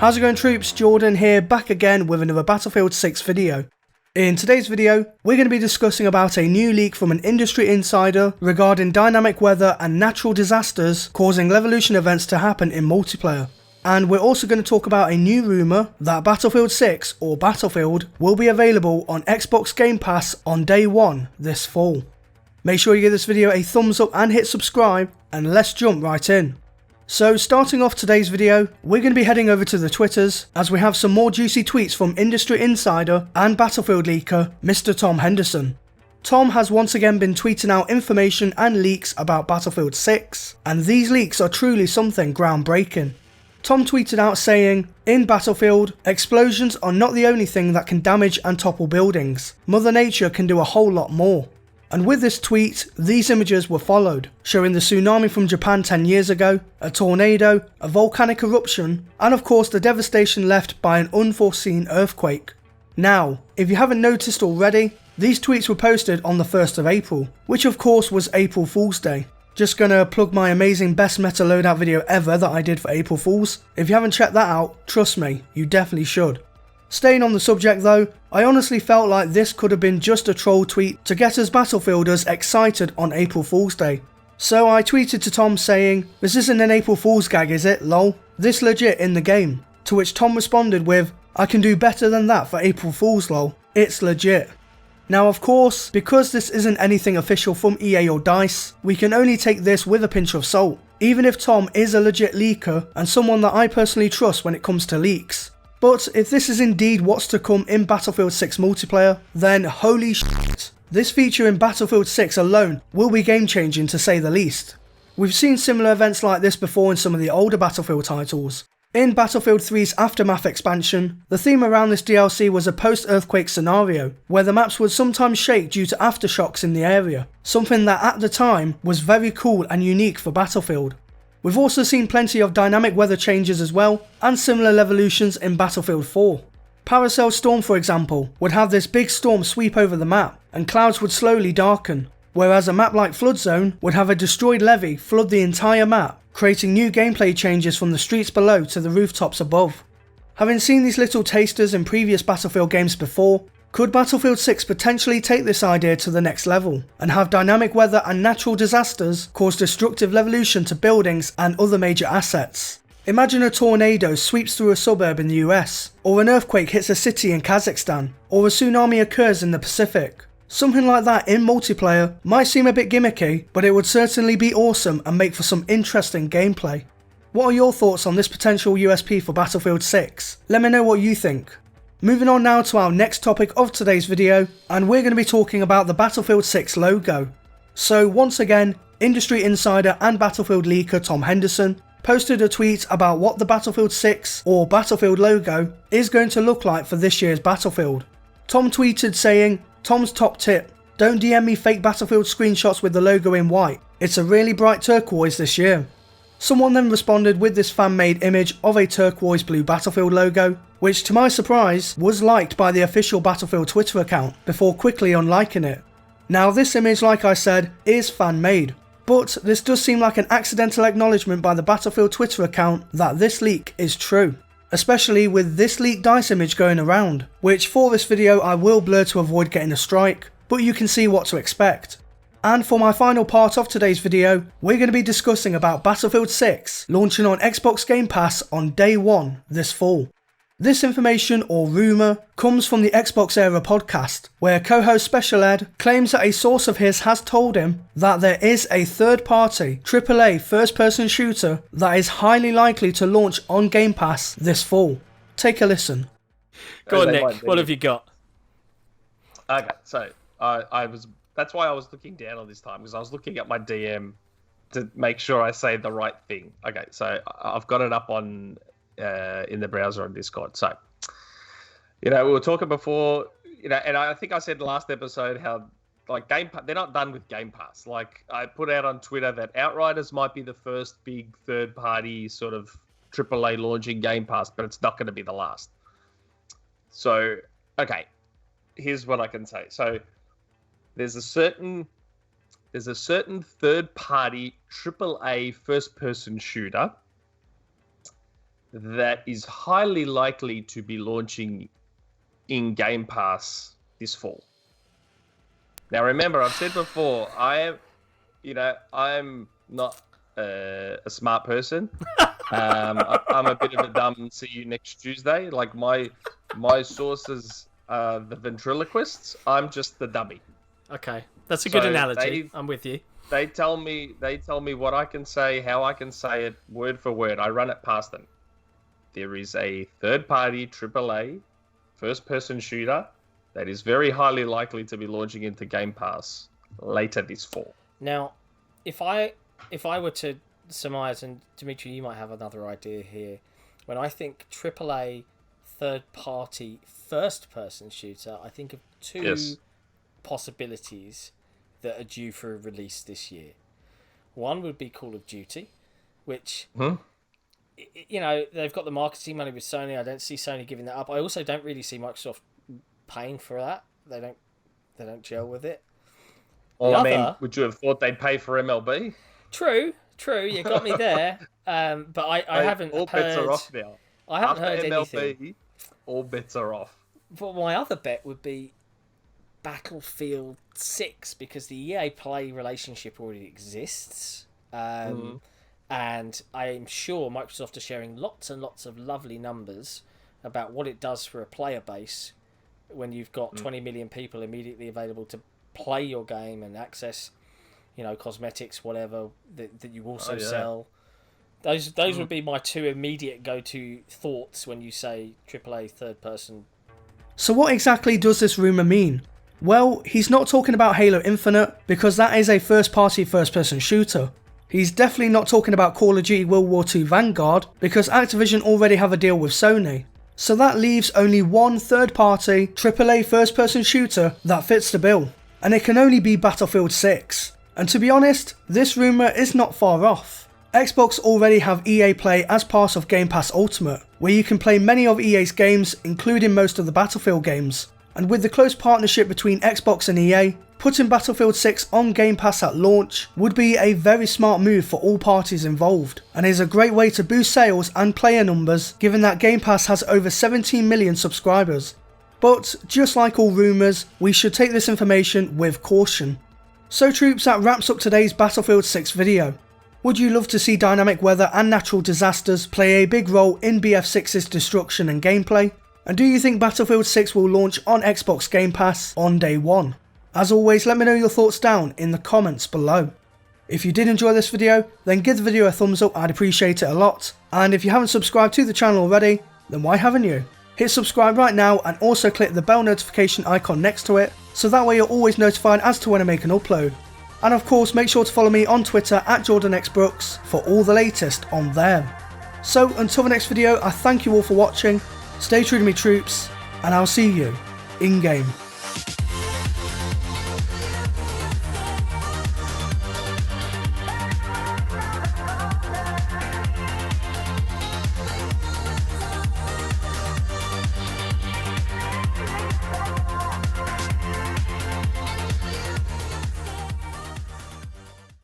How's it going, troops? Jordan here, back again with another Battlefield 6 video. In today's video, we're going to be discussing about a new leak from an industry insider regarding dynamic weather and natural disasters causing Levolution events to happen in multiplayer. And we're also going to talk about a new rumour that Battlefield 6 or Battlefield will be available on Xbox Game Pass on day 1 this fall. Make sure you give this video a thumbs up and hit subscribe, and let's jump right in. So starting off today's video, we're going to be heading over to the Twitters as we have some more juicy tweets from industry insider and Battlefield leaker Mr. Tom Henderson. Tom has once again been tweeting out information and leaks about Battlefield 6, and these leaks are truly something groundbreaking. Tom tweeted out saying, "In Battlefield, explosions are not the only thing that can damage and topple buildings. Mother Nature can do a whole lot more." And with this tweet, these images were followed, showing the tsunami from Japan 10 years ago, a tornado, a volcanic eruption, and of course the devastation left by an unforeseen earthquake. Now, if you haven't noticed already, these tweets were posted on the 1st of April, which of course was April Fool's Day. Just gonna plug my amazing best meta loadout video ever that I did for April Fools. If you haven't checked that out, trust me, you definitely should. Staying on the subject though, I honestly felt like this could have been just a troll tweet to get us Battlefielders excited on April Fool's Day. So I tweeted to Tom saying, "This isn't an April Fool's gag, is it, lol? This legit in the game?" To which Tom responded with, "I can do better than that for April Fool's, lol. It's legit." Now of course, because this isn't anything official from EA or DICE, we can only take this with a pinch of salt, even if Tom is a legit leaker and someone that I personally trust when it comes to leaks. But if this is indeed what's to come in Battlefield 6 multiplayer, then holy shit, this feature in Battlefield 6 alone will be game changing to say the least. We've seen similar events like this before in some of the older Battlefield titles. In Battlefield 3's Aftermath expansion, the theme around this DLC was a post-earthquake scenario, where the maps would sometimes shake due to aftershocks in the area, something that at the time was very cool and unique for Battlefield. We've also seen plenty of dynamic weather changes as well, and similar Levolutions in Battlefield 4. Paracel Storm, for example, would have this big storm sweep over the map, and clouds would slowly darken, whereas a map like Flood Zone would have a destroyed levee flood the entire map, creating new gameplay changes from the streets below to the rooftops above. Having seen these little tasters in previous Battlefield games before, could Battlefield 6 potentially take this idea to the next level, and have dynamic weather and natural disasters cause destructive Levolution to buildings and other major assets? Imagine a tornado sweeps through a suburb in the US, or an earthquake hits a city in Kazakhstan, or a tsunami occurs in the Pacific. Something like that in multiplayer might seem a bit gimmicky, but it would certainly be awesome and make for some interesting gameplay. What are your thoughts on this potential USP for Battlefield 6? Let me know what you think. Moving on now to our next topic of today's video, and we're going to be talking about the Battlefield 6 logo. So once again, industry insider and Battlefield leaker Tom Henderson posted a tweet about what the Battlefield 6 or Battlefield logo is going to look like for this year's Battlefield. Tom tweeted saying, "Tom's top tip, don't DM me fake Battlefield screenshots with the logo in white, it's a really bright turquoise this year." Someone then responded with this fan-made image of a turquoise blue Battlefield logo, which to my surprise was liked by the official Battlefield Twitter account before quickly unliking it. Now this image, like I said, is fan-made, but this does seem like an accidental acknowledgement by the Battlefield Twitter account that this leak is true, especially with this leaked DICE image going around, which for this video I will blur to avoid getting a strike, but you can see what to expect. And for my final part of today's video, we're going to be discussing about Battlefield 6 launching on Xbox Game Pass on day 1 this fall. This information or rumour comes from the Xbox Era podcast, where co-host Special Ed claims that a source of his has told him that there is a third-party AAA first-person shooter that is highly likely to launch on Game Pass this fall. Take a listen. Go on, Nick, what have you got? Okay, so that's why I was looking down all this time, because I was looking at my DM to make sure I say the right thing. Okay, so I've got it up on in the browser on Discord. So, we were talking before, and I think I said last episode how like they're not done with Game Pass. Like I put out on Twitter that Outriders might be the first big third-party sort of AAA launching Game Pass, but it's not going to be the last. So, okay, here's what I can say. So, there's a certain third-party AAA first-person shooter that is highly likely to be launching in Game Pass this fall. Now, remember, I've said before, I'm not a smart person. I'm a bit of a dumb see you next Tuesday. Like my sources are the ventriloquists. I'm just the dummy. Okay, that's a good analogy. I'm with you. They tell me what I can say, how I can say it, word for word. I run it past them. There is a third-party AAA first-person shooter that is very highly likely to be launching into Game Pass later this fall. Now, if I were to surmise, and Dimitri, you might have another idea here, when I think AAA third-party first-person shooter, I think of two possibilities that are due for a release this year. One would be Call of Duty, which, you know, they've got the marketing money with Sony. I don't see Sony giving that up. I also don't really see Microsoft paying for that. They don't gel with it. Well, I mean, would you have thought they'd pay for MLB? True, you got me there. But I haven't all heard... bets are off now. I haven't After heard MLB, anything. All bets are off. But my other bet would be Battlefield 6, because the EA Play relationship already exists. And I'm sure Microsoft are sharing lots and lots of lovely numbers about what it does for a player base when you've got 20 million people immediately available to play your game and access, you know, cosmetics, whatever that you also sell. Those would be my two immediate go-to thoughts when you say AAA third person. So what exactly does this rumour mean? Well, he's not talking about Halo Infinite, because that is a first-party first-person shooter. He's definitely not talking about Call of Duty World War II Vanguard, because Activision already have a deal with Sony. So that leaves only one third-party AAA first-person shooter that fits the bill, and it can only be Battlefield 6. And to be honest, this rumour is not far off. Xbox already have EA Play as part of Game Pass Ultimate, where you can play many of EA's games, including most of the Battlefield games. And with the close partnership between Xbox and EA, putting Battlefield 6 on Game Pass at launch would be a very smart move for all parties involved, and is a great way to boost sales and player numbers, given that Game Pass has over 17 million subscribers. But just like all rumours, we should take this information with caution. So troops, that wraps up today's Battlefield 6 video. Would you love to see dynamic weather and natural disasters play a big role in BF6's destruction and gameplay? And do you think Battlefield 6 will launch on Xbox Game Pass on day one? As always, let me know your thoughts down in the comments below. If you did enjoy this video, then give the video a thumbs up, I'd appreciate it a lot. And if you haven't subscribed to the channel already, then why haven't you? Hit subscribe right now and also click the bell notification icon next to it, so that way you're always notified as to when I make an upload. And of course, make sure to follow me on Twitter at jordanxbrookes for all the latest on there. So until the next video, I thank you all for watching, stay true to me troops, and I'll see you in game.